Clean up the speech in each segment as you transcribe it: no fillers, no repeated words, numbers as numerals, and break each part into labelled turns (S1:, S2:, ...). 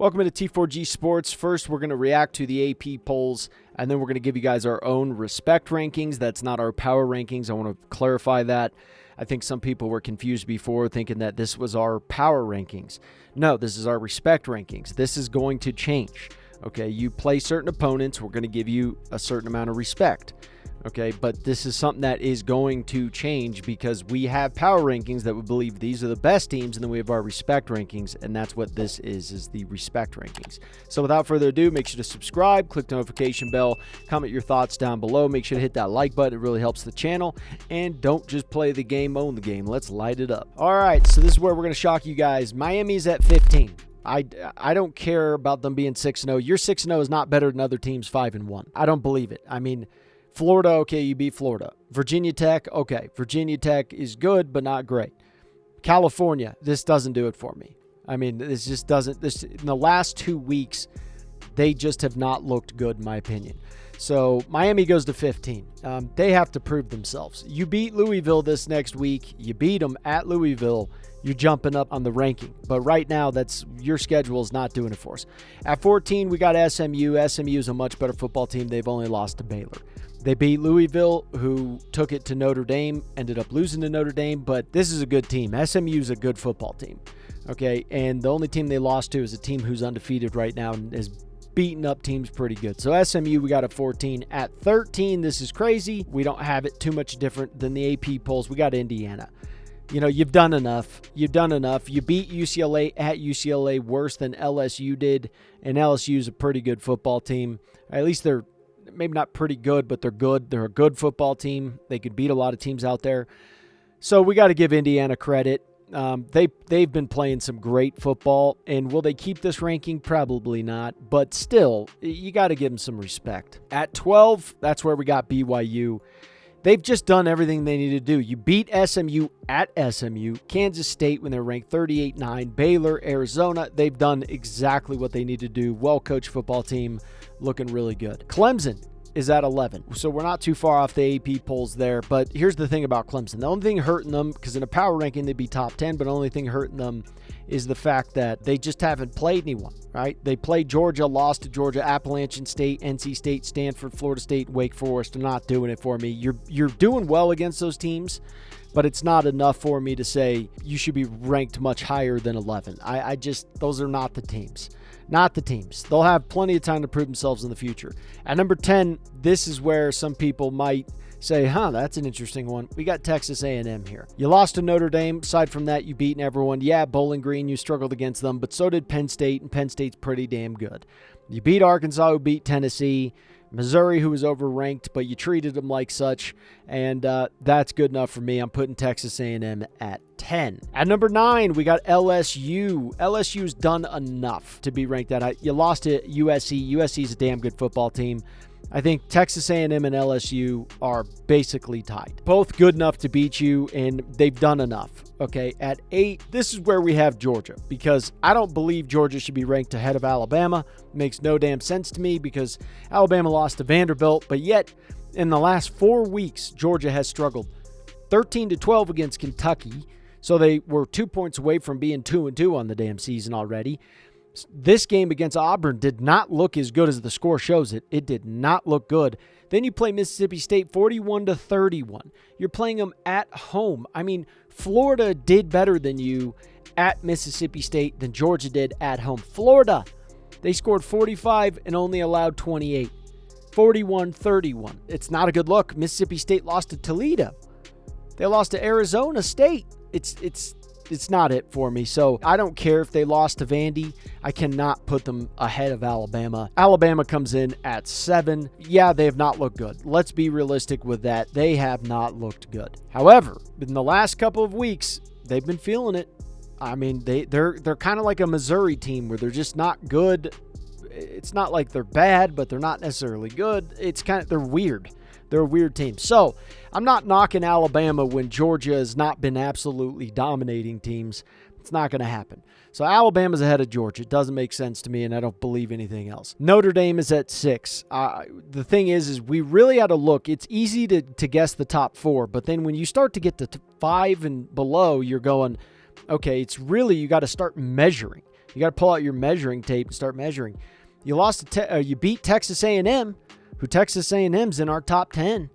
S1: Welcome to T4G Sports. First, we're going to react to the AP polls, and then we're going to give you guys our own respect rankings. That's not our power rankings. I want to clarify that. I think some people were confused before thinking that this was our power rankings. No, this is our respect rankings. This is going to change. Okay, you play certain opponents, we're going to give you a certain amount of respect. Okay, but this is something that is going to change because we have power rankings that we believe these are the best teams, and then we have our respect rankings, and that's what this is the respect rankings. So without further ado, make sure to subscribe, click the notification bell, comment your thoughts down below. Make sure to hit that like button. It really helps the channel. And don't just play the game, own the game. Let's light it up. All right, so this is where we're going to shock you guys. Miami's at 15. I don't care about them being 6-0. Your 6-0 is not better than other teams 5-1. I don't believe it. I mean, Florida, okay, you beat Florida. Virginia Tech, okay. Virginia Tech is good, but not great. California, this doesn't do it for me. I mean, this just doesn't. In the last 2 weeks, they just have not looked good, in my opinion. So Miami goes to 15. They have to prove themselves. You beat Louisville this next week. You beat them at Louisville. You're jumping up on the ranking. But right now, that's your schedule is not doing it for us. At 14, we got SMU. SMU is a much better football team. They've only lost to Baylor. They beat Louisville, who took it to Notre Dame, ended up losing to Notre Dame, but this is a good team. SMU is a good football team, okay? And the only team they lost to is a team who's undefeated right now and is beating up teams pretty good. So SMU, we got a 14. At 13, this is crazy. We don't have it too much different than the AP polls. We got Indiana. You know, you've done enough. You've done enough. You beat UCLA at UCLA worse than LSU did, and LSU is a pretty good football team. At least they're maybe not pretty good, but they're good. They're a good football team. They could beat a lot of teams out there. So we got to give Indiana credit. They've been playing some great football, and will they keep this ranking? Probably not, but still, you got to give them some respect. At 12, that's where we got BYU. They've just done everything they need to do. You beat SMU at SMU, Kansas State when they're ranked 38-9, Baylor, Arizona. They've done exactly what they need to do. Well-coached football team, looking really good. Clemson is at 11. So we're not too far off the AP polls there. But here's the thing about Clemson. The only thing hurting them, because in a power ranking they'd be top 10, but the only thing hurting them is the fact that they just haven't played anyone, right? They played Georgia, lost to Georgia, Appalachian State, NC State, Stanford, Florida State, Wake Forest. They're not doing it for me. You're doing well against those teams, but it's not enough for me to say you should be ranked much higher than 11. I just, those are not the teams. Not the teams. They'll have plenty of time to prove themselves in the future. At number 10, this is where some people might say, that's an interesting one. We got Texas A&M here. You lost to Notre Dame. Aside from that, you beaten everyone. Yeah, Bowling Green, you struggled against them, but so did Penn State, and Penn State's pretty damn good. You beat Arkansas, who beat Tennessee. Missouri, who was overranked, but you treated them like such, and that's good enough for me. I'm putting Texas A&M at 10. At number 9, we got LSU. LSU's done enough to be ranked that high. You lost to USC. USC's a damn good football team. I think Texas A&M and LSU are basically tied. Both good enough to beat you, and they've done enough. Okay, at 8, this is where we have Georgia, because I don't believe Georgia should be ranked ahead of Alabama. Makes no damn sense to me because Alabama lost to Vanderbilt, but yet in the last 4 weeks, Georgia has struggled 13-12 against Kentucky, so they were 2 points away from being 2-2 on the damn season already. This game against Auburn did not look as good as the score shows it. It did not look good. Then you play Mississippi State 41-31. You're playing them at home. I mean, Florida did better than you at Mississippi State than Georgia did at home. Florida, they scored 45 and only allowed 28. 41-31. It's not a good look. Mississippi State lost to Toledo. They lost to Arizona State. It's not it for me. So I don't care if they lost to Vandy. I cannot put them ahead of Alabama. Alabama comes in at 7. Yeah, they have not looked good. Let's be realistic with that. They have not looked good. However, in the last couple of weeks, they've been feeling it. I mean, they're kind of like a Missouri team where they're just not good. It's not like they're bad, but they're not necessarily good. They're weird. They're a weird team. So I'm not knocking Alabama when Georgia has not been absolutely dominating teams. It's not going to happen. So Alabama's ahead of Georgia. It doesn't make sense to me, and I don't believe anything else. Notre Dame is at 6. The thing is we really had to look. It's easy to guess the top 4, but then when you start to get to 5 and below, you're going, okay, it's really, you got to start measuring. You got to pull out your measuring tape and start measuring. You you beat Texas A&M, who Texas A&M's in our top 10.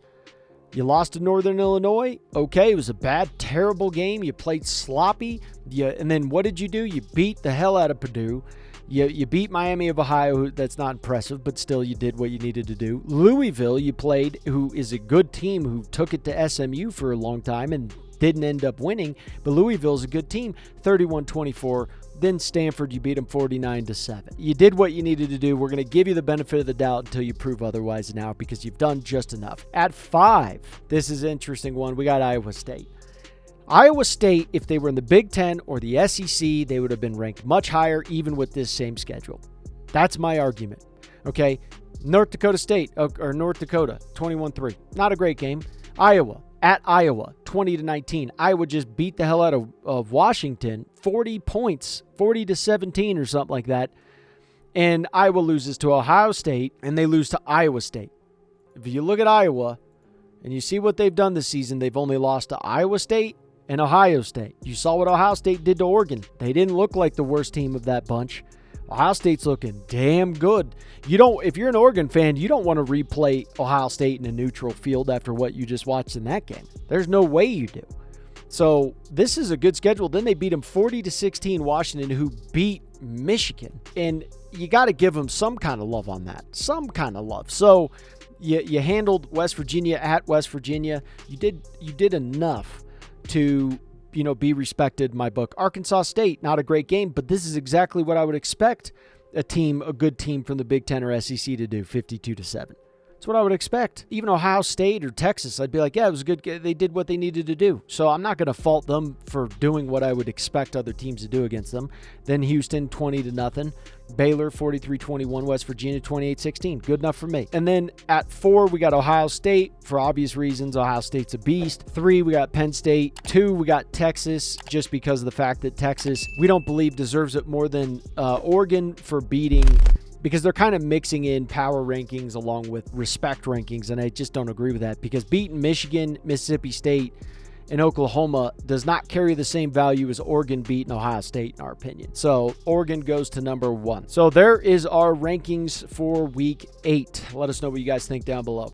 S1: You lost to Northern Illinois. Okay, it was a bad, terrible game. You played sloppy. And then what did you do? You beat the hell out of Purdue. You beat Miami of Ohio. That's not impressive, but still you did what you needed to do. Louisville, you played, who is a good team who took it to SMU for a long time and didn't end up winning. But Louisville's a good team, 31-24. Then Stanford, you beat them 49-7. You did what you needed to do. We're going to give you the benefit of the doubt until you prove otherwise now because you've done just enough. At 5, this is an interesting one. We got Iowa State. Iowa State, if they were in the Big Ten or the SEC, they would have been ranked much higher even with this same schedule. That's my argument. Okay, North Dakota State, or North Dakota, 21-3. Not a great game. Iowa, at Iowa, 20-19. Iowa just beat the hell out of Washington, 40 points, 40-17 or something like that. And Iowa loses to Ohio State, and they lose to Iowa State. If you look at Iowa and you see what they've done this season, they've only lost to Iowa State and Ohio State. You saw what Ohio State did to Oregon. They didn't look like the worst team of that bunch. Ohio State's looking damn good. If you're an Oregon fan, you don't want to replay Ohio State in a neutral field after what you just watched in that game. There's no way you do. So this is a good schedule. Then they beat them 40-16, Washington, who beat Michigan. And you got to give them some kind of love on that. Some kind of love. So you handled West Virginia at West Virginia. You did enough to be respected in my book. Arkansas State, not a great game, but this is exactly what I would expect a good team from the Big Ten or SEC to do, 52-7. That's what I would expect. Even Ohio State or Texas, I'd be like, yeah, it was good. They did what they needed to do. So I'm not going to fault them for doing what I would expect other teams to do against them. Then Houston, 20-0. Baylor, 43-21. West Virginia, 28-16. Good enough for me. And then at 4, we got Ohio State. For obvious reasons, Ohio State's a beast. 3, we got Penn State. 2, we got Texas, just because of the fact that Texas, we don't believe, deserves it more than Oregon for beating, because they're kind of mixing in power rankings along with respect rankings, and I just don't agree with that, because beating Michigan, Mississippi State, and Oklahoma does not carry the same value as Oregon beating Ohio State, in our opinion. So Oregon goes to number 1. So there is our rankings for Week 8. Let us know what you guys think down below.